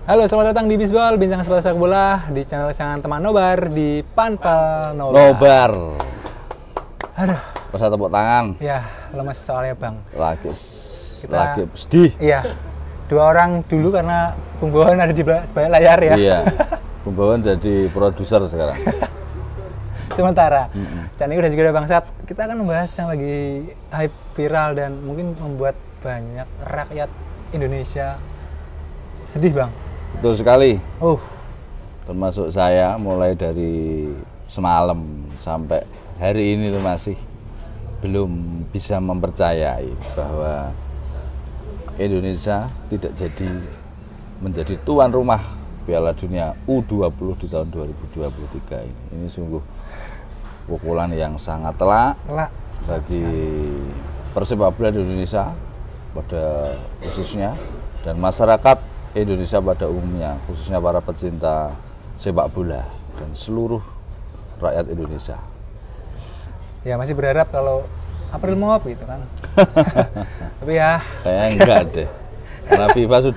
Halo, selamat datang di Bisbol, bincang seputar sepak bola di channel kesayangan teman Nobar di Panpel Nobar. Aduh. Masa tepuk tangan. Ya, lemes soalnya Bang. Lagi sedih. Iya. Dua orang dulu karena Bung Bowen ada di balik layar ya. Iya. Bung Bowen jadi produser sekarang. Sementara. Channel udah juga ada Bangsat. Kita akan membahas yang lagi hype viral dan mungkin membuat banyak rakyat Indonesia sedih, Bang. Betul sekali. Termasuk saya mulai dari semalam sampai hari ini tuh masih belum bisa mempercayai bahwa Indonesia tidak menjadi tuan rumah Piala Dunia U20 di tahun 2023 ini. Ini sungguh pukulan yang sangat telak bagi persepak bola di Indonesia pada khususnya dan masyarakat Indonesia pada umumnya, khususnya para pecinta sepak bola dan seluruh rakyat Indonesia. Ya masih berharap kalau April Mop gitu kan. Tapi ya kayaknya enggak deh. Karena FIFA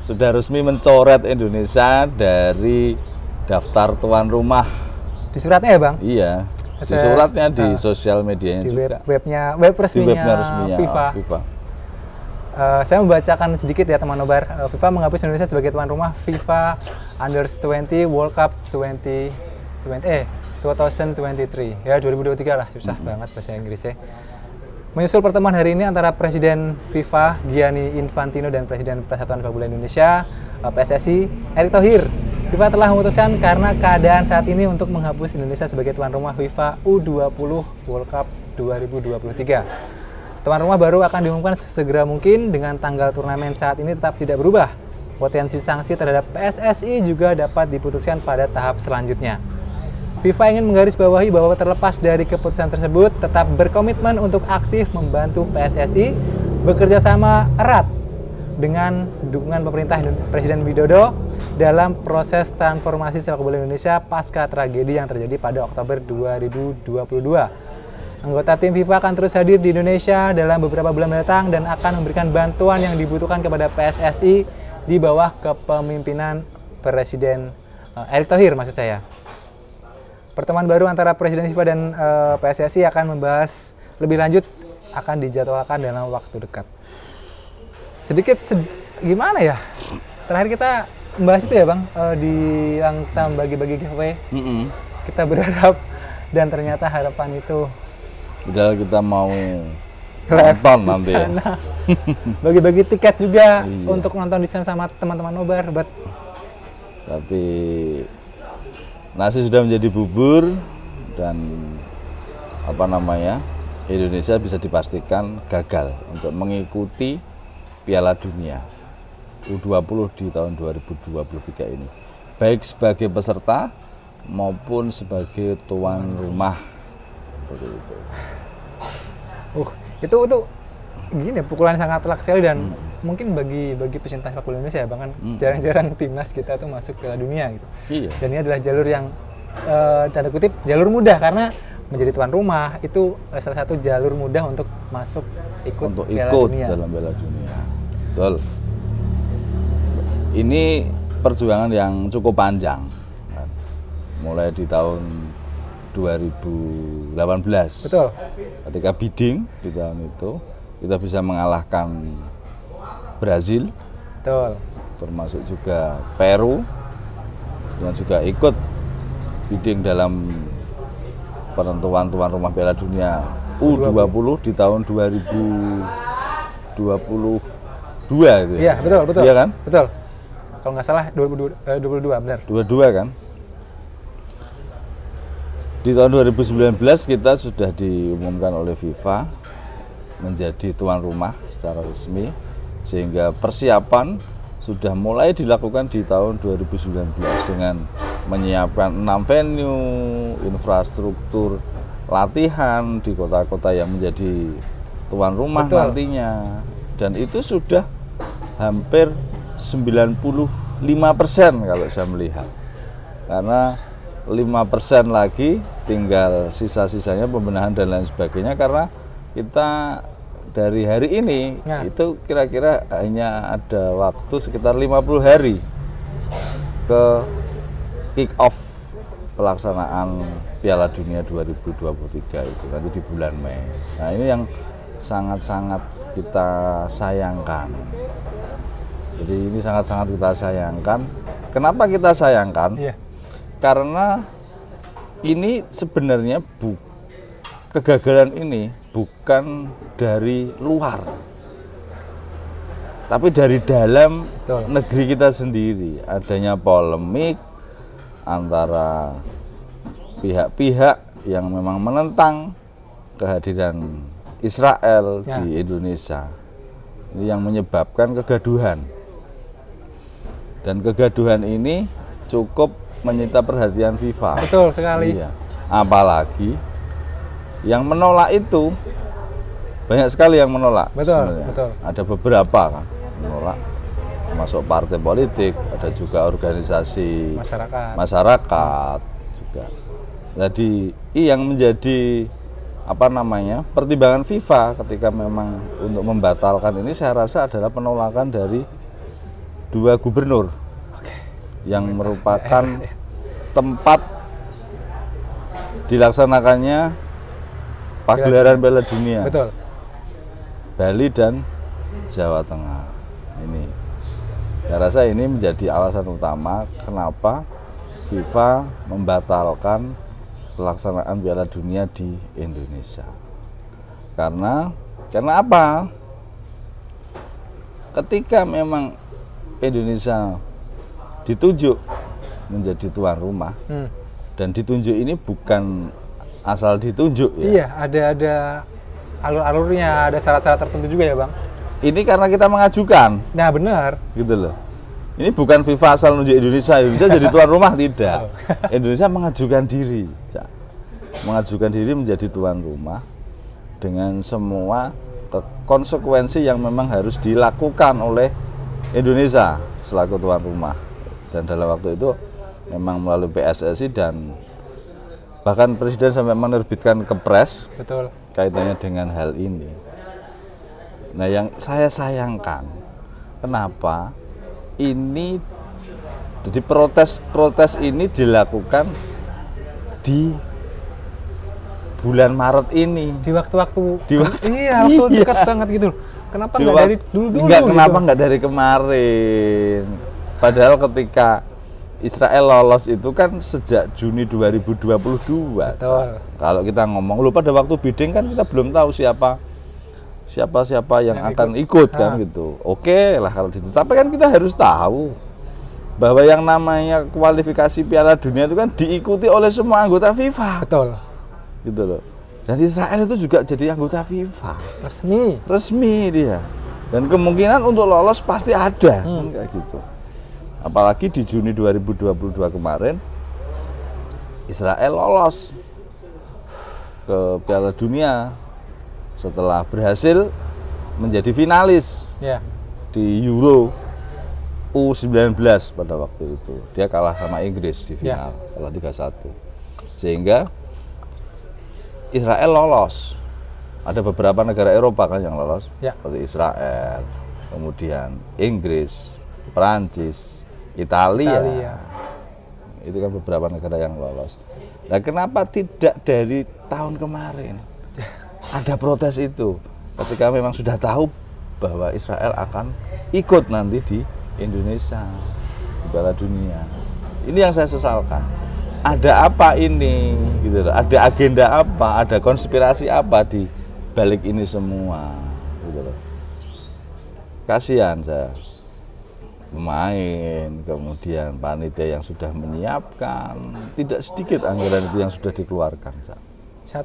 sudah resmi mencoret Indonesia dari daftar tuan rumah. Di suratnya ya, Bang? Iya. Di suratnya, di sosial medianya di juga. Web resminya FIFA. Saya membacakan sedikit ya teman Nobar. FIFA menghapus Indonesia sebagai tuan rumah FIFA Under-20 World Cup 2023. Ya 2023 lah, susah banget bahasa Inggrisnya. Menyusul pertemuan hari ini antara Presiden FIFA Gianni Infantino dan Presiden Persatuan Sepak Bola Indonesia PSSI Erick Thohir, FIFA telah memutuskan karena keadaan saat ini untuk menghapus Indonesia sebagai tuan rumah FIFA U20 World Cup 2023. Tuan rumah baru akan diumumkan sesegera mungkin dengan tanggal turnamen saat ini tetap tidak berubah. Potensi sanksi terhadap PSSI juga dapat diputuskan pada tahap selanjutnya. FIFA ingin menggarisbawahi bahwa terlepas dari keputusan tersebut, tetap berkomitmen untuk aktif membantu PSSI bekerja sama erat dengan dukungan pemerintah Presiden Widodo dalam proses transformasi sepak bola Indonesia pasca tragedi yang terjadi pada Oktober 2022. Anggota tim FIFA akan terus hadir di Indonesia dalam beberapa bulan mendatang dan akan memberikan bantuan yang dibutuhkan kepada PSSI di bawah kepemimpinan Presiden Erick Thohir maksud saya. Pertemuan baru antara Presiden FIFA dan PSSI akan membahas lebih lanjut, akan dijadwalkan dalam waktu dekat. Gimana ya? Terakhir kita membahas itu ya Bang, di yang kita bagi-bagi giveaway. Kita berharap dan ternyata harapan itu udah kita mau nonton nanti ya. Bagi-bagi tiket juga untuk nonton di sana sama teman-teman Nobar. Tapi nasi sudah menjadi bubur dan Indonesia bisa dipastikan gagal untuk mengikuti Piala Dunia U20 di tahun 2023 ini. Baik sebagai peserta maupun sebagai tuan rumah. Seperti itu. Itu gini pukulan sangat telak sekali dan mungkin bagi pecinta sepak bola Indonesia ya Bang kan jarang-jarang timnas kita tuh masuk Piala Dunia gitu. Iya. Dan ini adalah jalur yang tanda kutip jalur mudah karena menjadi tuan rumah itu salah satu jalur mudah untuk masuk ikut Dunia. Dalam Piala Dunia. Betul. Ini perjuangan yang cukup panjang. Mulai di tahun 2018. Betul. Ketika bidding di tahun itu kita bisa mengalahkan Brazil. Betul. Termasuk juga Peru yang juga ikut bidding dalam penentuan tuan rumah Piala Dunia U20 di tahun 2022 itu ya. Iya, betul. Iya kan? Betul. Kalau nggak salah 22 benar. 22 kan? Di tahun 2019 kita sudah diumumkan oleh FIFA menjadi tuan rumah secara resmi sehingga persiapan sudah mulai dilakukan di tahun 2019 dengan menyiapkan 6 venue, infrastruktur latihan di kota-kota yang menjadi tuan rumah nantinya dan itu sudah hampir 95% kalau saya melihat karena 5% lagi tinggal sisa-sisanya pembenahan dan lain sebagainya karena kita dari hari ini Nah. itu kira-kira hanya ada waktu sekitar 50 hari ke kick off pelaksanaan Piala Dunia 2023 itu nanti di bulan Mei. Nah, ini yang sangat-sangat kita sayangkan. Jadi ini sangat-sangat kita sayangkan. Kenapa kita sayangkan? Iya. Karena ini sebenarnya kegagalan ini bukan dari luar, tapi dari dalam Betul. negeri kita sendiri. Adanya polemik antara pihak-pihak yang memang menentang kehadiran Israel Ya. di Indonesia. Ini yang menyebabkan kegaduhan. Dan kegaduhan ini cukup menyita perhatian FIFA. Betul sekali. Iya. Apalagi yang menolak itu banyak sekali yang menolak. Betul, sebenarnya. betul. Ada beberapa kan menolak, termasuk partai politik, ada juga organisasi masyarakat juga. Jadi yang menjadi pertimbangan FIFA ketika memang untuk membatalkan ini saya rasa adalah penolakan dari 2 gubernur yang merupakan tempat dilaksanakannya pagelaran Piala Dunia. Betul. Bali dan Jawa Tengah. Ini saya rasa ini menjadi alasan utama kenapa FIFA membatalkan pelaksanaan Piala Dunia di Indonesia. Karena apa? Ketika memang Indonesia ditunjuk menjadi tuan rumah, dan ditunjuk ini bukan asal ditunjuk ya. Iya, ada alur-alurnya, ada syarat-syarat tertentu juga ya, Bang. Ini karena kita mengajukan. Nah, benar. Gitu loh. Ini bukan FIFA asal nunjuk Indonesia jadi tuan rumah, tidak. Indonesia mengajukan diri. Mengajukan diri menjadi tuan rumah dengan semua konsekuensi yang memang harus dilakukan oleh Indonesia selaku tuan rumah. Dan dalam waktu itu memang melalui PSSI dan bahkan Presiden sampai menerbitkan kepres. Betul. Kaitannya dengan hal ini. Nah, yang saya sayangkan, kenapa ini jadi protes ini dilakukan di bulan Maret ini. Di waktu-waktu Iya. dekat banget gitu. Kenapa nggak dari dulu-dulu? Kenapa nggak dari kemarin? Padahal ketika Israel lolos itu kan sejak Juni 2022. Betul. Kalau kita ngomong, pada waktu bidding kan kita belum tahu siapa yang akan ikut kan gitu. Oke lah kalau ditetapkan, kan kita harus tahu bahwa yang namanya kualifikasi Piala Dunia itu kan diikuti oleh semua anggota FIFA. Betul. Gitu loh. Dan Israel itu juga jadi anggota FIFA. Resmi dia. Dan kemungkinan untuk lolos pasti ada kan kayak gitu. Apalagi di Juni 2022 kemarin Israel lolos ke Piala Dunia setelah berhasil menjadi finalis di Euro U19 pada waktu itu. Dia kalah sama Inggris di final, kalah 3-1. Sehingga Israel lolos. Ada beberapa negara Eropa kan yang lolos, seperti Israel, kemudian Inggris, Perancis, Italia. Itu kan beberapa negara yang lolos. Nah, kenapa tidak dari tahun kemarin? Ada protes itu ketika memang sudah tahu bahwa Israel akan ikut nanti di Indonesia di Piala Dunia. Ini yang saya sesalkan. Ada apa ini? Gitu loh. Ada agenda apa? Ada konspirasi apa di balik ini semua? Gitu loh. Kasihan saya. Pemain, kemudian panitia yang sudah menyiapkan, tidak sedikit anggaran itu yang sudah dikeluarkan. 1,4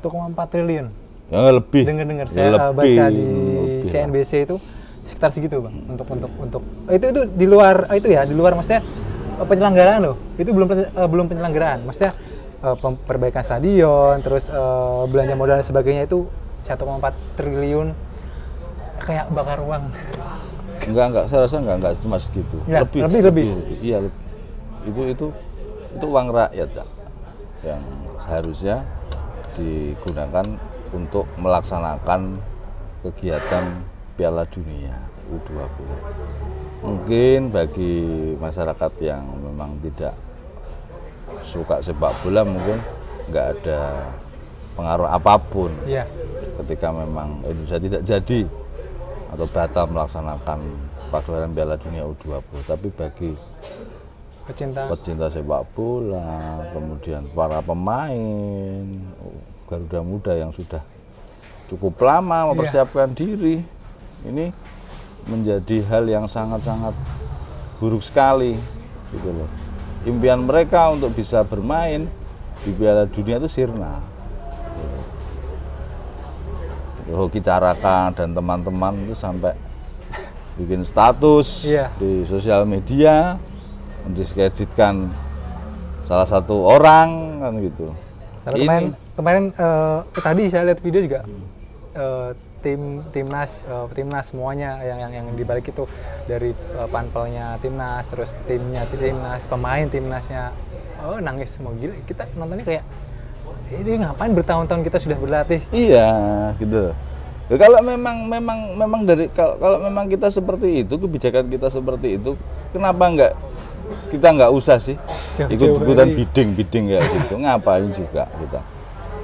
triliun. Ya, lebih. Dengar-dengar saya baca di CNBC itu sekitar segitu, Bang. Untuk itu di luar di luar maksudnya penyelenggaraan loh. Itu belum penyelenggaraan. Maksudnya perbaikan stadion, terus belanja modal dan sebagainya itu 1,4 triliun kayak bakar uang. Enggak, saya rasa enggak cuma segitu. Ya, lebih. Iya, itu uang rakyat, Cak, yang seharusnya digunakan untuk melaksanakan kegiatan Piala Dunia U20. Mungkin bagi masyarakat yang memang tidak suka sepak bola mungkin nggak ada pengaruh apapun Iya. ketika memang Indonesia tidak jadi atau batal melaksanakan pagelaran Piala Dunia U20. Tapi bagi pecinta sepak bola, kemudian para pemain Garuda Muda yang sudah cukup lama mempersiapkan diri, ini menjadi hal yang sangat-sangat buruk sekali gitu loh. Impian mereka untuk bisa bermain di Piala Dunia itu sirna. Hoki Caraka dan teman-teman itu sampai bikin status di sosial media mendiskreditkan salah satu orang kan gitu. Kemarin tadi saya lihat video juga timnas semuanya yang dibalik itu dari panpelnya timnas, terus timnas, pemain timnasnya nangis semua, gila. Kita nontonnya kayak ini ngapain, bertahun-tahun kita sudah berlatih. Iya gitu. Ya, kalau memang dari kalau memang kita seperti itu, kebijakan kita seperti itu, kenapa kita nggak usah sih ikut-ikutan bidding kayak gitu? Ngapain juga kita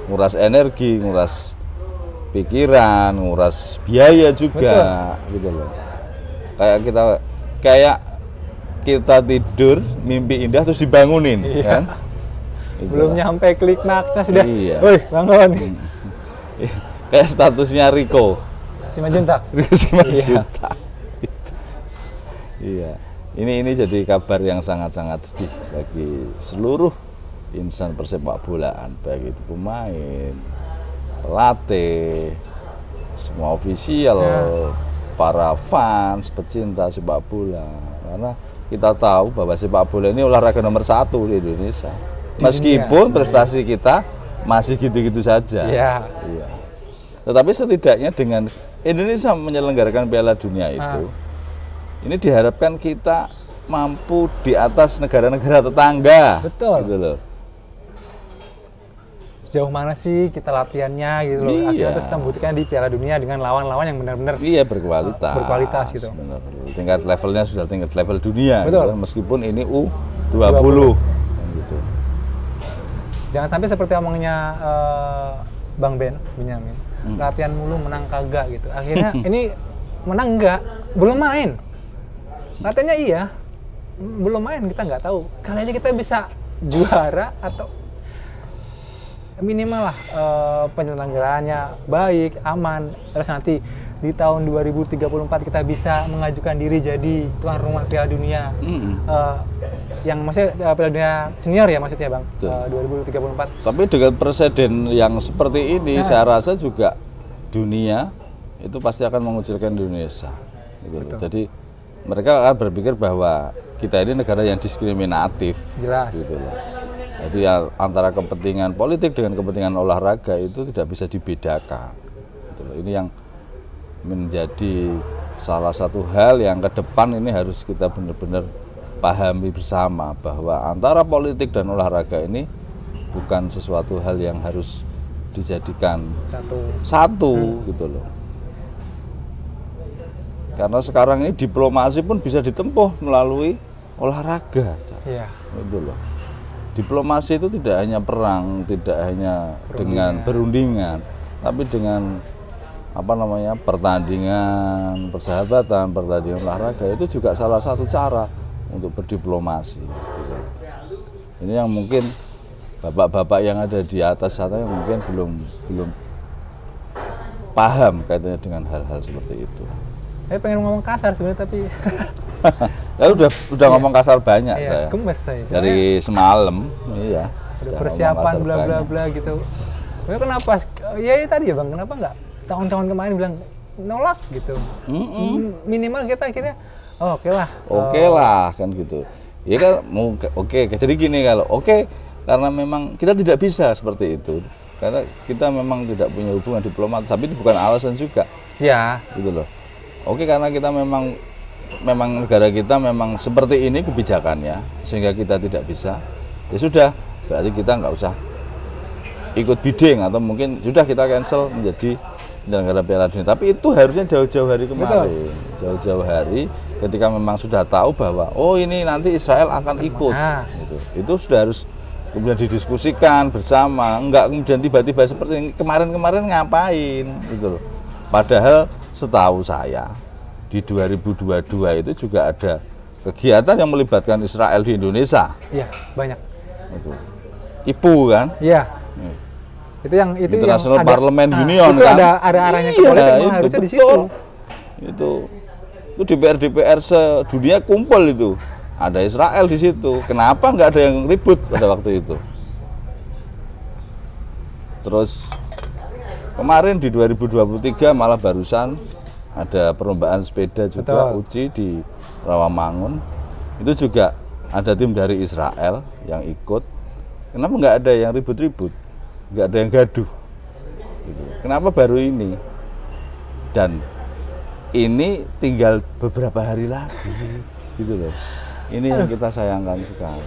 nguras energi, nguras pikiran, nguras biaya juga. Betul. Gitu loh. Kayak kita tidur mimpi indah terus dibangunin, kan? Belum nyampe klimaksnya sudah, woi bangun. Kayak statusnya Riko Simanjuntak. Iya. Ini jadi kabar yang sangat-sangat sedih bagi seluruh insan persepak bolaan, baik itu pemain, pelatih, semua ofisial, para fans, pecinta sepak bola. Karena kita tahu bahwa sepak bola ini olahraga nomor 1 di Indonesia. Meskipun prestasi kita masih gitu-gitu saja. Iya. Tetapi setidaknya dengan Indonesia menyelenggarakan Piala Dunia itu, ini diharapkan kita mampu di atas negara-negara tetangga. Betul. Gitu loh. Sejauh mana sih kita latihannya gitu loh. Akhirnya terus kita membuktikan di Piala Dunia dengan lawan-lawan yang benar-benar berkualitas gitu. Benar. Tingkat levelnya sudah tingkat level dunia. Betul. Gitu. Meskipun ini U20. Gitu. Jangan sampai seperti omongnya Bang Benyamin. Latihan mulu menang kagak gitu. Akhirnya ini menang enggak, belum main. Latihannya iya, belum main, kita nggak tahu. Kali aja kita bisa juara atau minimal lah penyelenggaraannya baik, aman. Terus nanti di tahun 2034 kita bisa mengajukan diri jadi tuan rumah Piala Dunia. Yang maksudnya Piala Dunia senior ya maksudnya Bang, 2034. Tapi dengan presiden yang seperti ini, saya rasa juga dunia itu pasti akan mengucilkan Indonesia. Gitu. Jadi mereka akan berpikir bahwa kita ini negara yang diskriminatif. Jelas. Gitu loh. Jadi antara kepentingan politik dengan kepentingan olahraga itu tidak bisa dibedakan. Gitu loh. Ini yang menjadi salah satu hal yang ke depan ini harus kita benar-benar pahami bersama, bahwa antara politik dan olahraga ini bukan sesuatu hal yang harus dijadikan satu gitu loh. Karena sekarang ini diplomasi pun bisa ditempuh melalui olahraga. Gitu loh. Diplomasi itu tidak hanya perang, tidak hanya dengan berundingan, tapi dengan pertandingan, persahabatan, pertandingan olahraga itu juga salah satu cara untuk berdiplomasi. Ini yang mungkin bapak-bapak yang ada di atas sana yang mungkin belum paham kaitannya dengan hal-hal seperti itu. Saya pengen ngomong kasar sebenarnya tapi ya udah ngomong kasar banyak saya. Gemes saya. Dari semalam, iya. Udah persiapan bla bla bla gitu. Kenapa? Ya tadi ya Bang, kenapa nggak tahun-tahun kemarin bilang nolak gitu. Minimal kita akhirnya oke lah kan gitu. Ya kan oke. Jadi gini, kalau karena memang kita tidak bisa seperti itu. Karena kita memang tidak punya hubungan diplomatis, tapi itu bukan alasan juga. Ya. Gitu loh. Karena kita memang negara kita memang seperti ini kebijakannya, sehingga kita tidak bisa. Ya sudah, berarti kita nggak usah ikut bidding, atau mungkin sudah kita cancel menjadi penyelenggara Piala Dunia. Tapi itu harusnya jauh-jauh hari kemarin. Jauh-jauh hari ketika memang sudah tahu bahwa oh ini nanti Israel akan ikut. Gitu. Itu sudah harus kemudian didiskusikan bersama. Enggak kemudian tiba-tiba seperti ini. Kemarin-kemarin ngapain gitu loh. Padahal setahu saya di 2022 itu juga ada kegiatan yang melibatkan Israel di Indonesia. Iya, banyak. Itu. IPU kan? Iya. Itu yang International ada, Parliament Union itu kan? ada arahnya ke politik, itu harusnya di betul. situ. Itu DPR sedunia kumpul itu. Ada Israel di situ. Kenapa nggak ada yang ribut pada waktu itu? Terus kemarin di 2023 malah barusan ada perlombaan sepeda juga uji di Rawamangun. Itu juga ada tim dari Israel yang ikut. Kenapa nggak ada yang ribut-ribut? Nggak ada yang gaduh. Gitu. Kenapa baru ini? Dan ini tinggal beberapa hari lagi, gitu loh. Ini yang kita sayangkan sekali.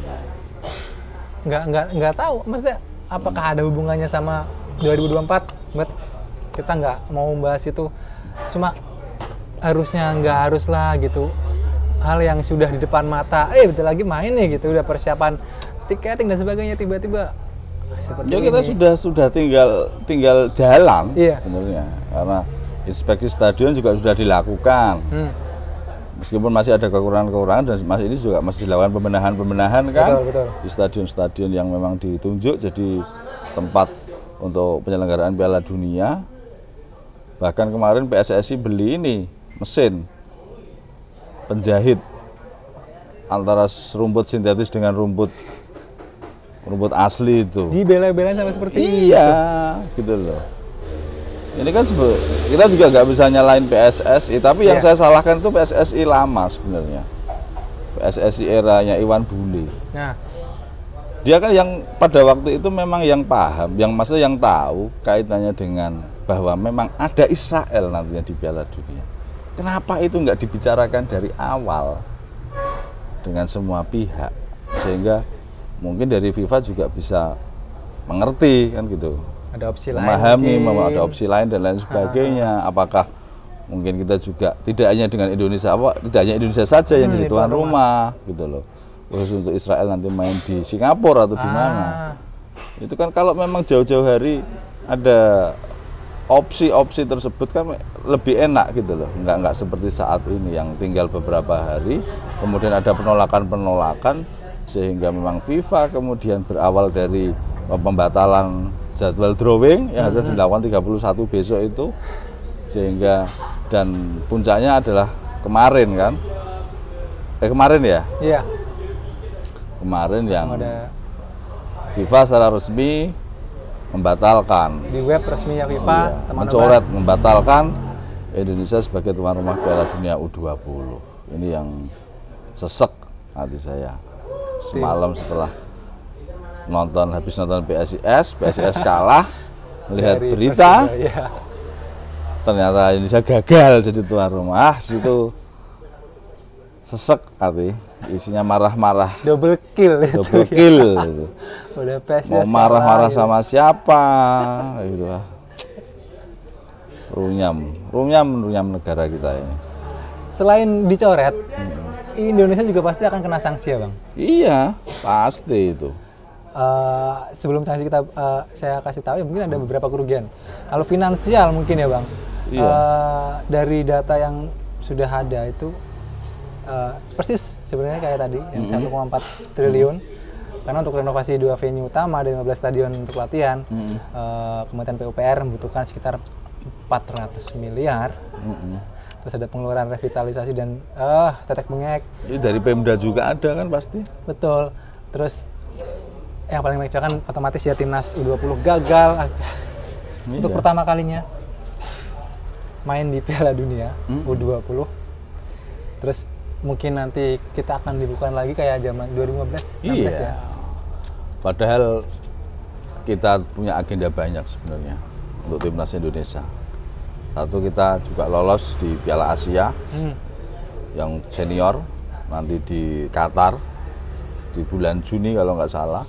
Nggak tahu, maksudnya apakah ada hubungannya sama 2024? Buat kita nggak mau membahas itu. Cuma harusnya nggak harus lah gitu. Hal yang sudah di depan mata, bentar lagi main nih gitu, udah persiapan tiketing dan sebagainya, tiba-tiba seperti ya kita ini. sudah tinggal jalan sebenarnya, karena inspeksi stadion juga sudah dilakukan. Meskipun masih ada kekurangan-kekurangan dan ini juga masih dilakukan pembenahan kan. Betul. Di stadion-stadion yang memang ditunjuk jadi tempat untuk penyelenggaraan Piala Dunia. Bahkan kemarin PSSI beli ini mesin penjahit antara rumput sintetis dengan rumput asli itu. Dibela-belain sama seperti itu. Iya, gitu loh. Ini kan kita juga nggak bisa nyalain PSSI, tapi yang saya salahkan itu PSSI lama sebenarnya. PSSI eranya Iwan Bule. Nah, dia kan yang pada waktu itu memang yang paham, yang maksudnya yang tahu kaitannya dengan bahwa memang ada Israel nantinya di Piala Dunia. Kenapa itu nggak dibicarakan dari awal dengan semua pihak, sehingga mungkin dari FIFA juga bisa mengerti kan gitu, ada opsi memahami, lain, ada opsi lain dan lain sebagainya. Apakah mungkin kita juga tidak hanya dengan Indonesia, tidak hanya Indonesia saja yang jadi tuan rumah gitu loh. Khusus untuk Israel nanti main di Singapura atau di mana. Itu kan kalau memang jauh-jauh hari ada opsi-opsi tersebut kan lebih enak gitu loh. Enggak seperti saat ini yang tinggal beberapa hari kemudian ada penolakan sehingga memang FIFA kemudian berawal dari pembatalan jadwal drawing yang harus dilakukan 31 besok itu, sehingga dan puncaknya adalah kemarin kan kemarin ya iya, kemarin yang ada FIFA secara resmi membatalkan di web resminya FIFA, mencoret membatalkan Indonesia sebagai tuan rumah Piala Dunia U20. Ini yang sesek hati saya semalam setelah habis nonton PSIS kalah, melihat dari berita ya. Ternyata Indonesia gagal jadi tuan rumah. Situ sesek hati, isinya marah-marah, double kill itu. Gitu. Udah PSIS mau marah-marah sama siapa gitu. Runyam negara kita ini. Selain dicoret, Indonesia juga pasti akan kena sanksi ya Bang? Iya, pasti itu. Sebelum sanksi saya kasih tahu ya, mungkin ada beberapa kerugian. Kalau finansial mungkin ya Bang, dari data yang sudah ada itu persis sebenarnya kayak tadi yang 1,4 triliun. Karena untuk renovasi 2 venue utama dan 15 stadion untuk latihan, Kementerian PUPR membutuhkan sekitar 400 miliar. Terus ada pengeluaran revitalisasi dan tetek bengek. Ini dari Pemda juga ada kan pasti. Betul. Terus yang paling mengecewakan otomatis ya timnas U20 gagal untuk pertama kalinya main di Piala Dunia U20. Terus mungkin nanti kita akan dibuka lagi kayak zaman 2015 ya. Padahal kita punya agenda banyak sebenarnya untuk timnas Indonesia. Satu, kita juga lolos di Piala Asia yang senior nanti di Qatar di bulan Juni kalau nggak salah.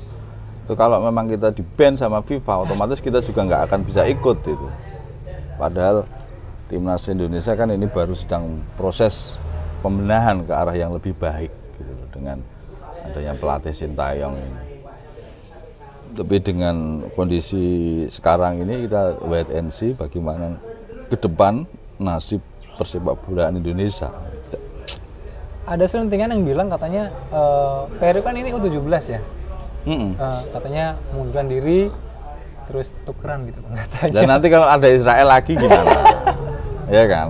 Itu kalau memang kita di ban sama FIFA, otomatis kita juga nggak akan bisa ikut itu. Padahal timnas Indonesia kan ini baru sedang proses pembenahan ke arah yang lebih baik gitu loh, dengan adanya pelatih Sintayong ini. Tapi dengan kondisi sekarang ini kita wait and see bagaimana ke depan nasib persepak bolaan Indonesia. Ada selentingan yang bilang katanya Peru kan ini U17 ya. Katanya mengundurkan diri terus tukeran gitu katanya. Dan nanti kalau ada Israel lagi gimana? Ya kan?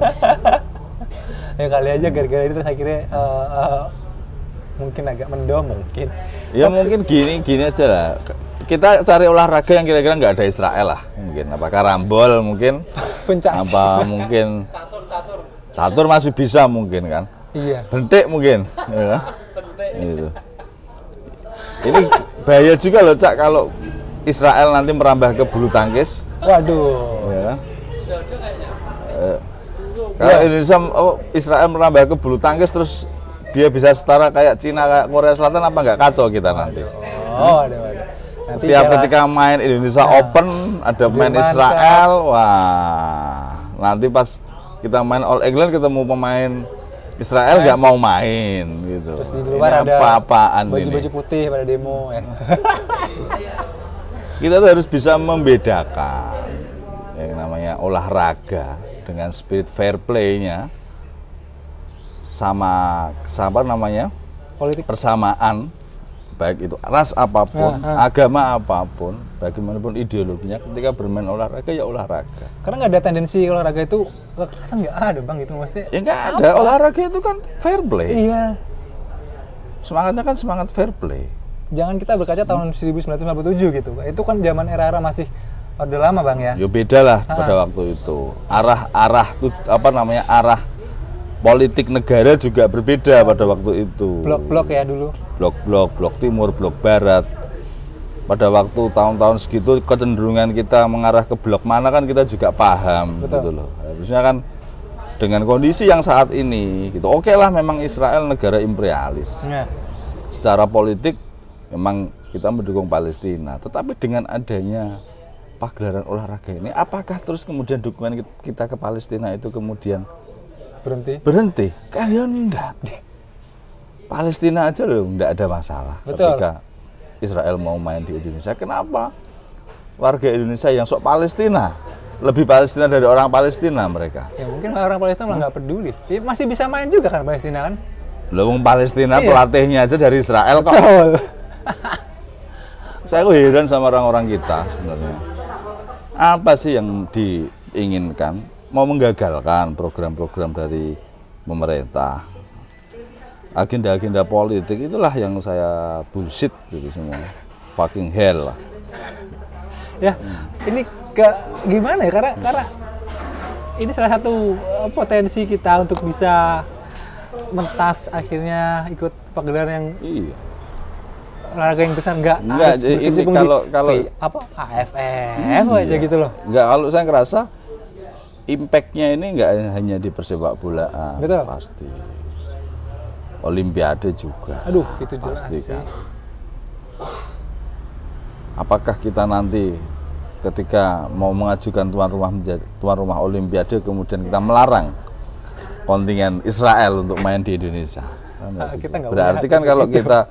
Ya kali aja gara-gara itu akhirnya mungkin agak mendom mungkin. Ya mungkin gini aja lah. Kita cari olahraga yang kira-kira nggak ada Israel lah. Mungkin apa karambol mungkin. Pencak apa mungkin catur masih bisa mungkin kan. Iya. Bentik mungkin. Ya kan? Gitu. Ini bahaya juga loh Cak kalau Israel nanti merambah ke bulu tangkis. Waduh. Ya kan? Kalau Indonesia Israel merambah ke bulu tangkis terus dia bisa setara kayak Cina, kayak Korea Selatan, apa nggak kacau kita nanti? Oh, ada. Setiap ketika main Indonesia Open ada main Israel, wah nanti pas kita main All England ketemu pemain Israel nggak mau main gitu. Terus di luar ada apa-apaan baju-baju putih pada demo ya. Kita tuh harus bisa membedakan yang namanya olahraga dengan spirit fair play-nya sama namanya Politik. persamaan, baik itu ras apapun, agama apapun, bagaimanapun ideologinya, ketika bermain olahraga ya olahraga. Karena nggak ada tendensi olahraga itu kekerasan, nggak ada bang gitu maksudnya. Ya nggak ada, olahraga itu kan fair play. Iya. Semangatnya kan semangat fair play. Jangan kita berkaca tahun 1997 gitu. Itu kan zaman era-era masih udah lama bang ya. Ya beda lah pada waktu itu. Arah politik negara juga berbeda pada waktu itu. Blok-blok ya dulu. Blok timur, blok barat. Pada waktu tahun-tahun segitu kecenderungan kita mengarah ke blok mana kan kita juga paham. Betul. Gitu loh. Harusnya kan dengan kondisi yang saat ini gitu. Oke lah memang Israel negara imperialis. Ya. Secara politik memang kita mendukung Palestina, tetapi dengan adanya pagelaran olahraga ini, apakah terus kemudian dukungan kita ke Palestina itu kemudian berhenti? Kalian enggak. Palestina aja loh enggak ada masalah. Betul. Ketika Israel mau main di Indonesia, kenapa warga Indonesia yang sok Palestina lebih Palestina dari orang Palestina mereka? Ya mungkin orang Palestina malah nggak peduli. Ya, masih bisa main juga kan Palestina kan? Loh Palestina iya. Pelatihnya aja dari Israel kok. Betul. Saya heran sama orang-orang kita sebenarnya. Apa sih yang diinginkan? Mau menggagalkan program-program dari pemerintah, agenda-agenda politik, itulah yang saya bullshit gitu semua, fucking hell lah. Ya, ini gimana ya? Karena ini salah satu potensi kita untuk bisa mentas akhirnya ikut pagelaran yang olahraga yang besar, enggak ini kalau apa AFF aja gitu loh. Enggak, kalau saya ngerasa impact-nya ini enggak hanya di persepak bolaan. Betul. Pasti Olimpiade juga. Aduh, itu jelas pasti sih. kan. Apakah kita nanti ketika mau mengajukan tuan rumah Olimpiade kemudian kita melarang kontingen Israel untuk main di Indonesia? Berarti kan kalau kita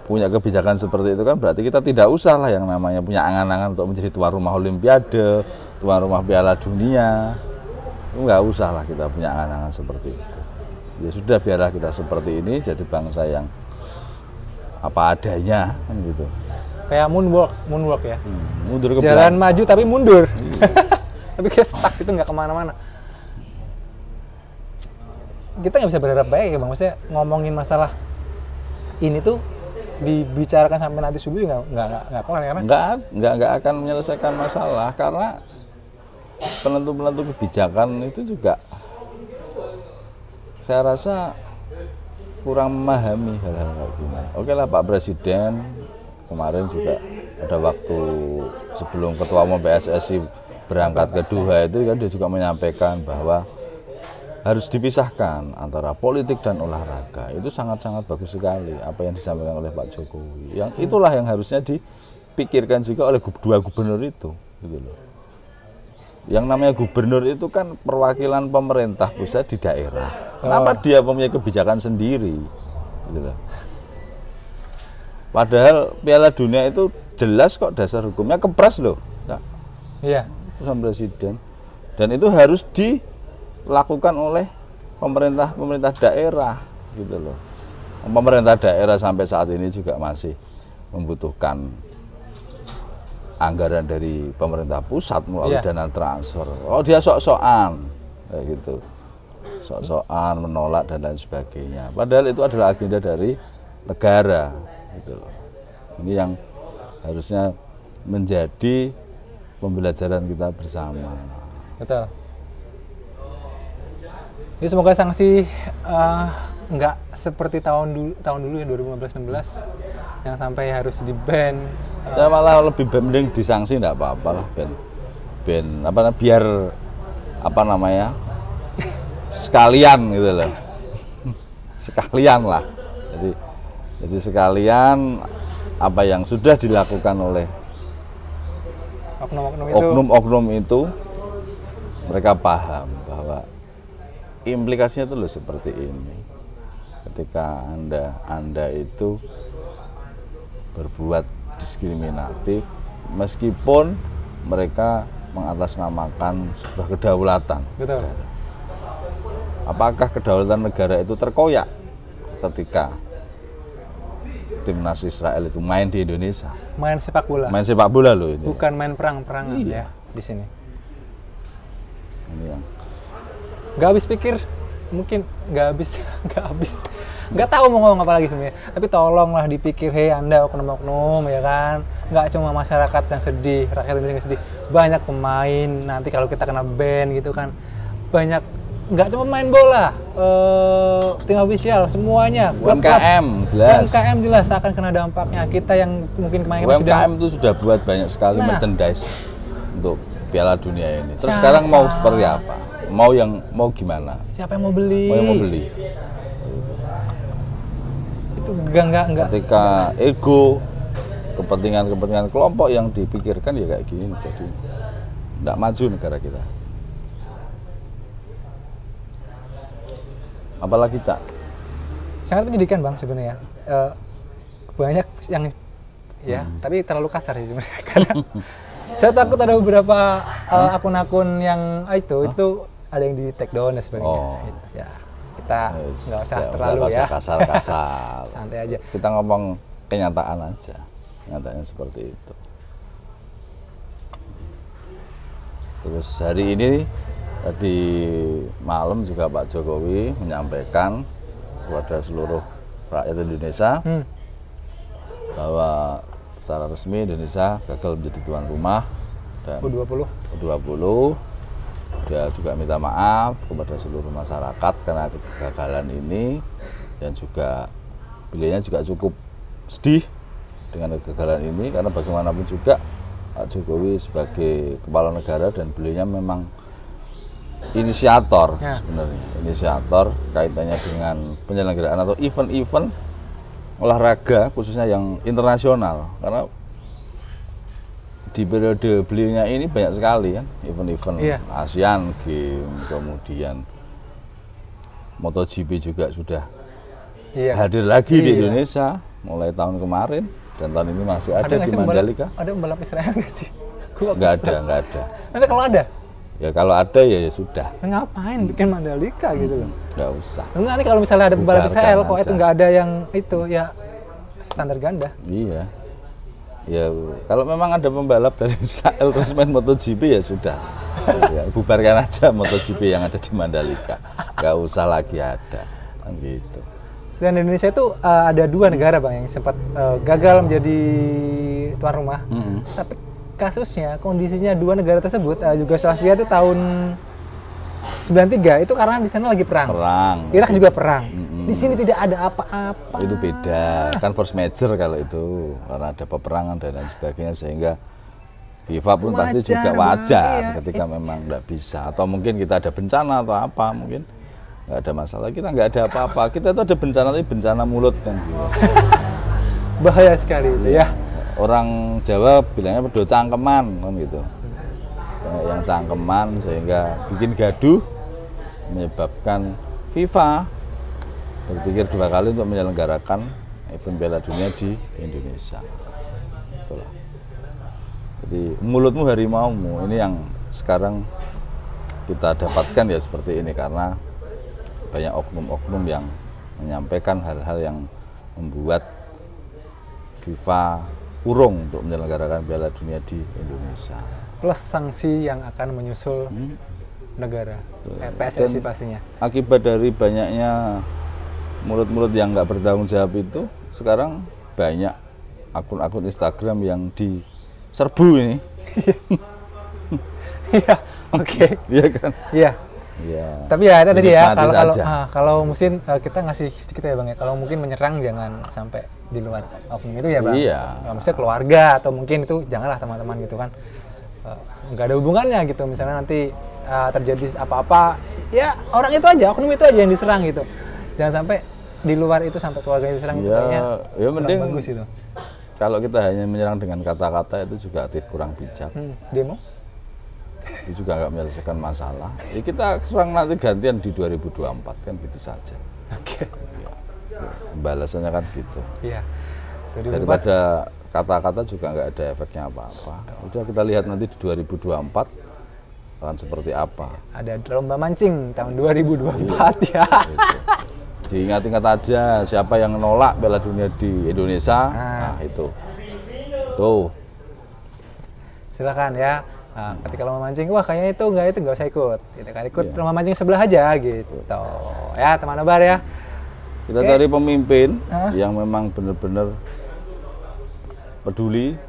punya kebijakan seperti itu kan berarti kita tidak usah lah yang namanya punya angan-angan untuk menjadi tuan rumah Olimpiade, tuan rumah Piala Dunia. Enggak usah lah kita punya angan-angan seperti itu. Ya sudah, biarlah kita seperti ini, jadi bangsa yang apa adanya kan gitu. Kayak moonwalk ya. Mundur ke jalan belakang. maju tapi mundur. Tapi kayak stuck itu nggak kemana-mana. Kita nggak bisa berharap baik ya bang, maksudnya ngomongin masalah ini tuh dibicarakan sampai nanti subuh juga nggak kelar karena nggak akan menyelesaikan masalah, karena penentu kebijakan itu juga saya rasa kurang memahami hal-hal kayak gini. Oke lah, Pak Presiden kemarin juga ada waktu sebelum Ketua Umum PSSI berangkat ke Doha itu kan dia juga menyampaikan bahwa harus dipisahkan antara politik dan olahraga. Itu sangat-sangat bagus sekali apa yang disampaikan oleh Pak Jokowi. Yang itulah yang harusnya dipikirkan juga oleh dua gubernur itu, gitu loh. Yang namanya gubernur itu kan perwakilan pemerintah pusat di daerah. Kenapa dia mempunyai kebijakan sendiri? Gitu loh. Padahal Piala Dunia itu jelas kok dasar hukumnya kepres loh. Nah, Iya. keputusan presiden. Dan itu harus dilakukan oleh pemerintah daerah gitu loh. Pemerintah daerah sampai saat ini juga masih membutuhkan anggaran dari pemerintah pusat melalui dana transfer. Oh dia sok-sokan kayak gitu, sok-sokan menolak dan lain sebagainya. Padahal itu adalah agenda dari negara gitu loh. Ini yang harusnya menjadi pembelajaran kita bersama. Betul. Jadi semoga sanksi nggak seperti tahun dulu ya 2015-16 yang sampai harus di-ban. Saya malah lebih mending disanksi enggak apa-apa lah biar apa namanya sekalian gitu loh. Sekalian lah. Jadi sekalian apa yang sudah dilakukan oleh oknum-oknum itu mereka paham bahwa implikasinya itu loh seperti ini. Ketika Anda itu berbuat diskriminatif meskipun mereka mengatasnamakan sebuah kedaulatan. Betul. Negara. Apakah kedaulatan negara itu terkoyak ketika timnas Israel itu main di Indonesia? Main sepak bola. Main sepak bola loh ini. Bukan main perang-perangan Iya. ya di sini. Ini yang Nggak habis pikir, mungkin nggak tahu mau ngomong apa lagi sebenarnya. Tapi tolonglah dipikir, hei Anda oknum-oknum ya kan, nggak cuma masyarakat yang sedih, rakyat Indonesia yang sedih, banyak pemain nanti kalau kita kena ban gitu kan, banyak nggak cuma main bola, tim ofisial semuanya, UMKM jelas. UMKM jelas akan kena dampaknya. Kita yang mungkin kemarin UMKM itu sudah buat banyak sekali merchandise untuk Piala Dunia ini. Terus sekarang mau seperti apa? Mau gimana? Siapa yang mau beli? Mau yang mau beli? Itu enggak. Ketika ego, kepentingan kelompok yang dipikirkan ya kayak gini, jadi enggak maju negara kita. Apalagi Cak? Sangat menyedihkan Bang sebenarnya. Banyak yang ya, tapi terlalu kasar sih sebenarnya. Karena saya takut ada beberapa akun-akun yang itu ada yang di take down dan sebagainya. Ya, kita nggak usah terlalu ya. Kasar-kasar. Santai aja. Kita ngomong kenyataan aja. Kenyataannya seperti itu. Terus hari ini tadi malam juga Pak Jokowi menyampaikan kepada seluruh rakyat Indonesia bahwa secara resmi Indonesia gagal menjadi tuan rumah dan U20. Dia juga minta maaf kepada seluruh masyarakat karena kegagalan ini, dan juga beliaunya juga cukup sedih dengan kegagalan ini karena bagaimanapun juga Pak Jokowi sebagai kepala negara dan beliaunya memang inisiator sebenarnya, inisiator kaitannya dengan penyelenggaraan atau event-event olahraga khususnya yang internasional, karena di periode beliaunya ini banyak sekali kan event-event Asian Games, kemudian MotoGP juga sudah hadir lagi di Indonesia mulai tahun kemarin, dan tahun ini masih ada di Mandalika. Ada pembalap Israel nggak sih? Nggak ada. Nanti kalau ada? Ya kalau ada ya sudah. Ngapain bikin Mandalika gitu loh? Nggak usah. Nanti kalau misalnya ada pembalap Israel kok itu nggak ada yang itu ya standar ganda. Iya. Ya kalau memang ada pembalap dari Israel terus main MotoGP ya sudah. Ya, bubarkan aja MotoGP yang ada di Mandalika. Nggak usah lagi ada. Kan gitu. Selain Indonesia itu ada 2 negara Bang yang sempat gagal menjadi tuan rumah. Tapi kasusnya, kondisinya 2 negara tersebut, Yugoslavia itu tahun 93 itu karena di sana lagi perang. Irak juga perang. Di sini tidak ada apa-apa. Itu beda, kan force major kalau itu karena ada peperangan dan lain sebagainya, sehingga FIFA pun pasti juga wajar ketika memang nggak bisa, atau mungkin kita ada bencana atau apa, mungkin nggak ada masalah. Kita nggak ada apa-apa. Kita itu ada bencana, tapi bencana mulut kan. Bahaya sekali itu ya. Orang Jawa bilangnya pedot cangkeman kan gitu. banyak yang cangkeman sehingga bikin gaduh, menyebabkan FIFA berpikir 2 kali untuk menyelenggarakan event Piala Dunia di Indonesia. Itulah. Jadi mulutmu harimaumu, ini yang sekarang kita dapatkan ya seperti ini karena banyak oknum-oknum yang menyampaikan hal-hal yang membuat FIFA urung untuk menyelenggarakan Piala Dunia di Indonesia. Plus sanksi yang akan menyusul negara, PSSI pastinya. Akibat dari banyaknya mulut-mulut yang nggak bertanggung jawab itu, sekarang banyak akun-akun Instagram yang diserbu ini. Iya, oke. Iya kan? Iya. Iya. Tapi ya itu tadi ya, Dinikmati kalau mungkin kita ngasih sedikit ya Bang ya, kalau mungkin menyerang jangan sampai di luar oknum itu ya Bang. Iya. Maksudnya keluarga atau mungkin itu janganlah teman-teman gitu kan. Nggak ada hubungannya gitu, misalnya nanti terjadi apa-apa, ya orang itu aja, oknum itu aja yang diserang gitu. Jangan sampai di luar itu sampai keluarga yang diserang itu kayaknya ya mending bagus itu. Kalau kita hanya menyerang dengan kata-kata itu juga kurang bijak. Demo? Itu juga nggak menyelesaikan masalah. Ya kita serang nanti gantian di 2024 kan gitu saja. Oke. Ya, balasannya kan gitu. Iya. Daripada kata-kata juga nggak ada efeknya apa-apa. Udah kita lihat nanti di 2024 akan seperti apa. Ada lomba mancing tahun 2024 ya. Gitu. Diingat-ingat aja siapa yang menolak Piala Dunia di Indonesia. Nah itu. Tuh. Silakan ya. Nah, ketika lomba mancing, wah kayaknya itu nggak usah ikut. Gitu kan, ikut lomba mancing sebelah aja gitu. Ya teman Nobar ya. Kita cari pemimpin yang memang benar-benar peduli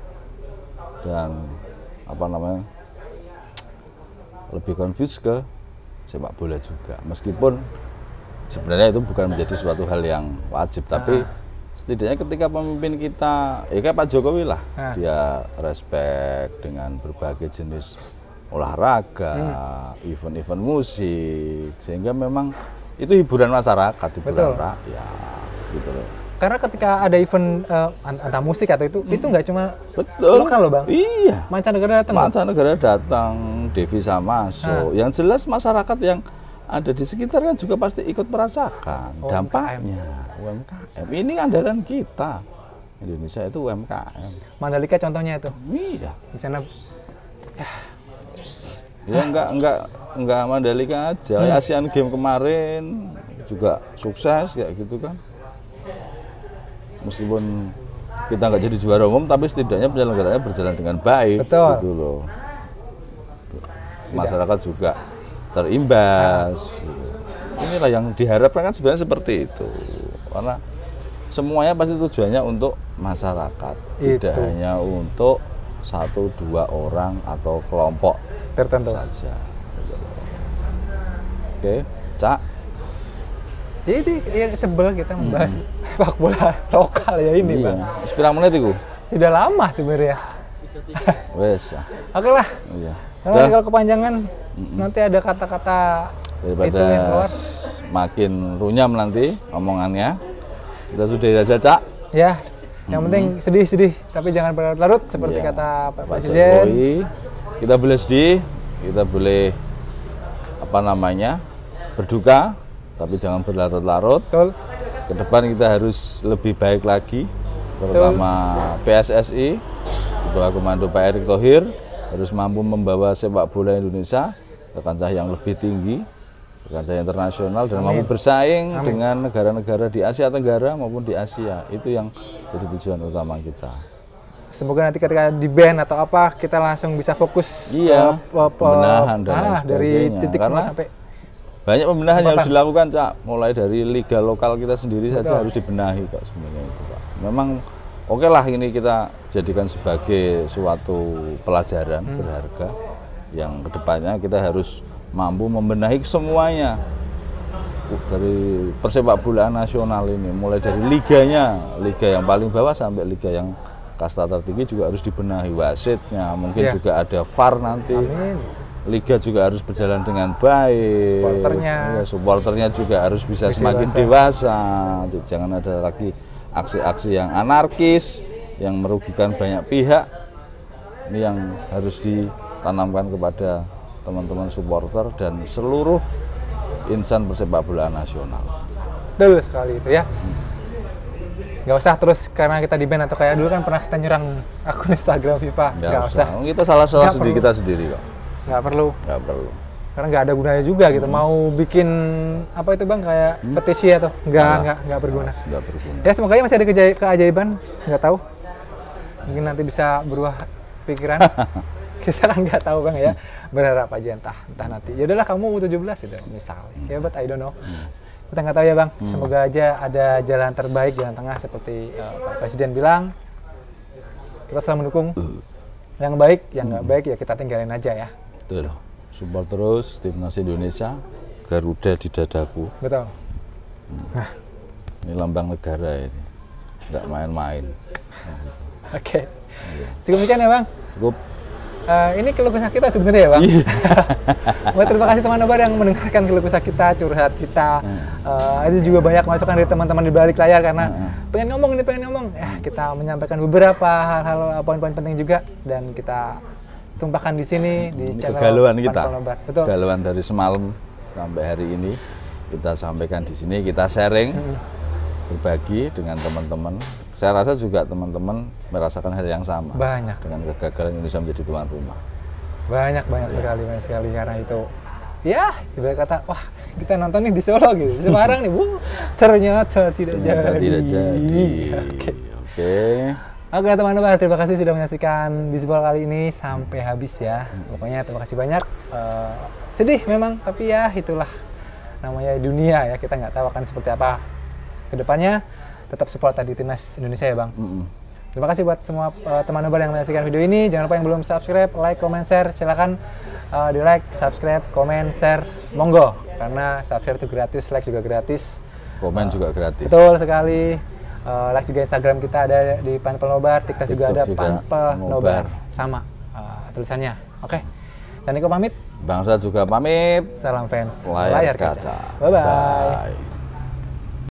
dan lebih konfus ke sepak bola juga. Meskipun sebenarnya itu bukan menjadi suatu hal yang wajib, tapi setidaknya ketika pemimpin kita, ya kayak Pak Jokowi lah, dia respect dengan berbagai jenis olahraga, event-event musik, sehingga memang itu hiburan masyarakat, hiburan rakyat, gitu loh. Karena ketika ada event entah musik atau itu nggak cuma lokal loh Bang. Iya. Mancanegara datang. Mancanegara datang, devisa masuk. Yang jelas masyarakat yang ada di sekitar kan juga pasti ikut merasakan dampaknya. UMKM. Ini andalan kita. Indonesia itu UMKM. Mandalika contohnya itu. Iya. Di sana ya enggak Mandalika aja. Asian Games kemarin juga sukses kayak gitu kan. Meskipun kita nggak jadi juara umum, tapi setidaknya penyelenggaraannya berjalan dengan baik. Betul. Gitu loh. Masyarakat juga terimbas. Inilah yang diharapkan kan sebenarnya seperti itu. Karena semuanya pasti tujuannya untuk masyarakat, tidak hanya untuk 1-2 orang atau kelompok tertentu saja. Oke, Cak. Jadi yang sebel kita membahas sepak bola lokal ya ini Bang. Sepirang menit itu? Sudah lama sebenarnya. Wes. Oke lah. Iya. Karena kalau kepanjangan nanti ada kata-kata daripada itu yang keluar. Makin runyam nanti omongannya. Kita sudah saja, Cak. Ya. Yang penting sedih-sedih tapi jangan berlarut-larut seperti kata Pak Presiden. Jokowi. Kita boleh sedih, kita boleh berduka, tapi jangan berlarut-larut. Betul. Ke depan kita harus lebih baik lagi, terutama PSSI di bawah komando Pak Erick Thohir harus mampu membawa sepak bola Indonesia ke kancah yang lebih tinggi, ke kancah internasional, dan mampu bersaing dengan negara-negara di Asia Tenggara maupun di Asia. Itu yang jadi tujuan utama kita. Semoga nanti ketika di band atau apa kita langsung bisa fokus pembenahan dan dari titik karena sampai banyak pembenahan yang harus dilakukan, Cak. Mulai dari liga lokal kita sendiri saja harus dibenahi, Pak, sebenarnya itu, Pak. Memang oke lah ini kita jadikan sebagai suatu pelajaran berharga yang kedepannya kita harus mampu membenahi semuanya dari persepak bolaan nasional ini, mulai dari liganya, liga yang paling bawah sampai liga yang kasta tertinggi juga harus dibenahi, wasitnya, mungkin juga ada VAR nanti. Liga juga harus berjalan dengan baik. Supporternya juga harus bisa semakin dewasa. Jangan ada lagi aksi-aksi yang anarkis, yang merugikan banyak pihak. Ini yang harus tanamkan kepada teman-teman supporter dan seluruh insan persepak bolaan nasional. Betul sekali itu ya. Nggak usah terus karena kita di band atau kayak dulu kan pernah kita nyerang akun Instagram FIFA. Nggak usah. Kita salah-salah Nggak sendiri perlu. kita sendiri kok. Nggak perlu. Nggak perlu. Karena nggak ada gunanya juga gitu. Mau bikin apa itu bang kayak petisi atau nggak berguna. Nggak berguna. Ya semoga masih ada keajaiban. Nggak tahu. Mungkin nanti bisa berubah pikiran. Kita kan nggak tahu bang ya. Berharap aja entah nanti. Ya udahlah kamu U17 itu misal. Ya but I don't know. Kita nggak tahu ya bang. Semoga aja ada jalan terbaik, jalan tengah seperti Pak Presiden bilang. Kita selalu mendukung yang baik, yang nggak baik ya kita tinggalin aja ya. Betul. Support terus Timnas Indonesia, Garuda di dadaku. Betul. Nah, ini lambang negara ini, nggak main-main. Oke. Cukup demikian ya bang. Cukup. Ini keluh kesah kita sebenarnya ya bang. Wah, terima kasih teman Nobar yang mendengarkan keluh kesah kita, curhat kita. Itu juga banyak masukan dari teman-teman di balik layar karena pengen ngomong. Ya, kita menyampaikan beberapa hal-hal poin-poin penting juga dan kita tumpahkan di sini di Ini channel kegalauan kita. Nobar. Betul. Kegalauan dari semalam sampai hari ini kita sampaikan di sini, kita sharing, berbagi dengan teman-teman. Saya rasa juga teman-teman merasakan hal yang sama. Banyak. Dengan kegagalan Indonesia menjadi tuan rumah. Banyak sekali karena itu. Ya, ibarat kata, wah kita nonton nih di Solo gitu, di Semarang nih, ternyata tidak jadi. Oke. Oke teman-teman, terima kasih sudah menyaksikan Bisbol kali ini sampai habis ya. Pokoknya terima kasih banyak. Sedih memang, tapi ya itulah namanya dunia ya. Kita nggak tahu akan seperti apa kedepannya. Tetap support tadi Timnas Indonesia ya bang. Terima kasih buat semua teman Nobar yang menyaksikan video ini. Jangan lupa yang belum subscribe, like, comment, share. Silakan di like, subscribe, comment, share. Monggo, karena subscribe itu gratis, like juga gratis. Komen juga gratis. Betul sekali. Like juga Instagram kita ada di Panpel Nobar, TikTok juga ada Panpel Nobar sama tulisannya. Oke. Dan Niko pamit. Bangsa juga pamit. Salam fans Layar kaca. Bye bye. Bye.